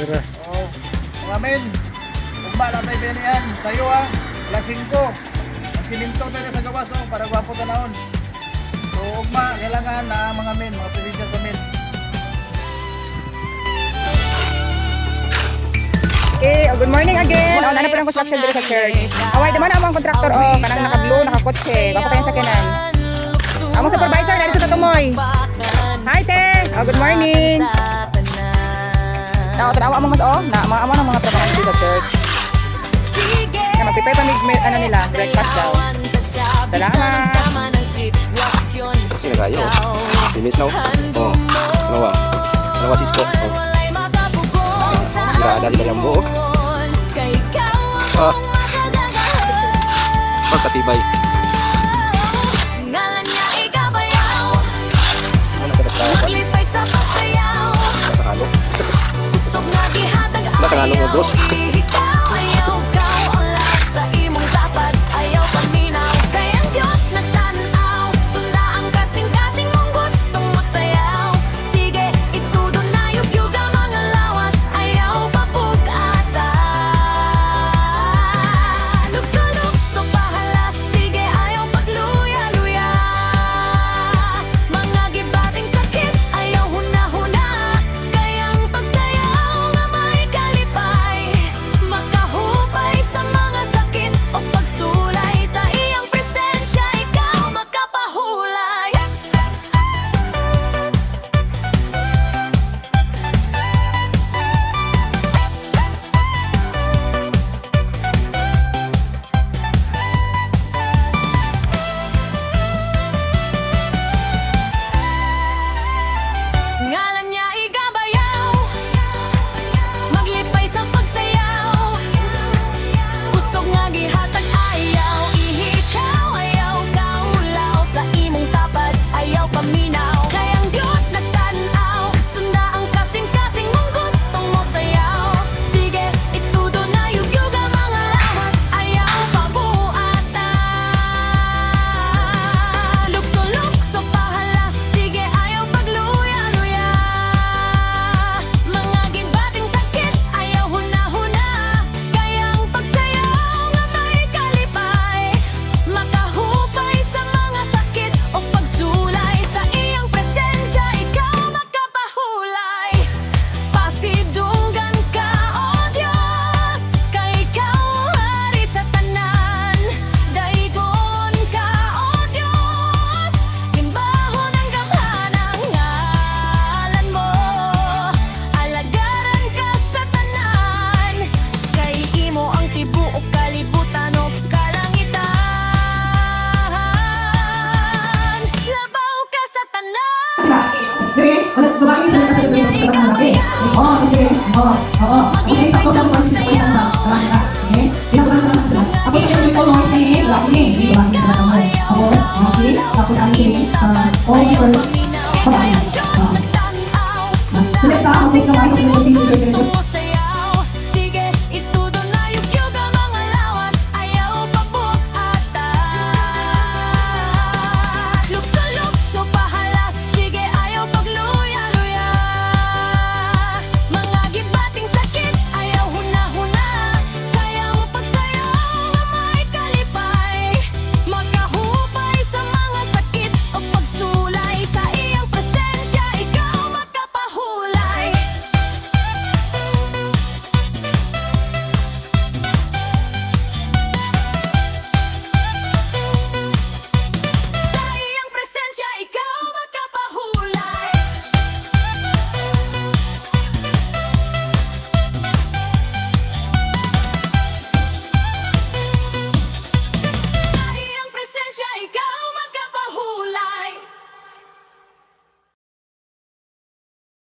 Tara. Oh, mga men, ugma na tayo yan. Tayo lasing ko. Ang siminto tayo sa gawas para gwapo tanahon. So ugma, kailangan na mga men, mga presensya sa men. Okay, good morning again. Oh, nana pa ng construction dito sa church. Away, di man ang mga contractor, kanang naka-blue, naka-kotse. Bako tayo sa kanan. Among supervisor, narito sa Tumoy. Hi, te. Oh, good morning. Tanawa mo mas, amo ng mga trabaho dito sa church. Kaya mag-prepare pa ano nila, breakfast daw. Salamat. Sino kayo? Finish now? Oh, nawa. Nawa Cisco. Oh. Tidak ada di dalam buok. Pagkatibay. Ano sa nagtaya? Nakahalo. Nasa halo mo, boss. Tapos ang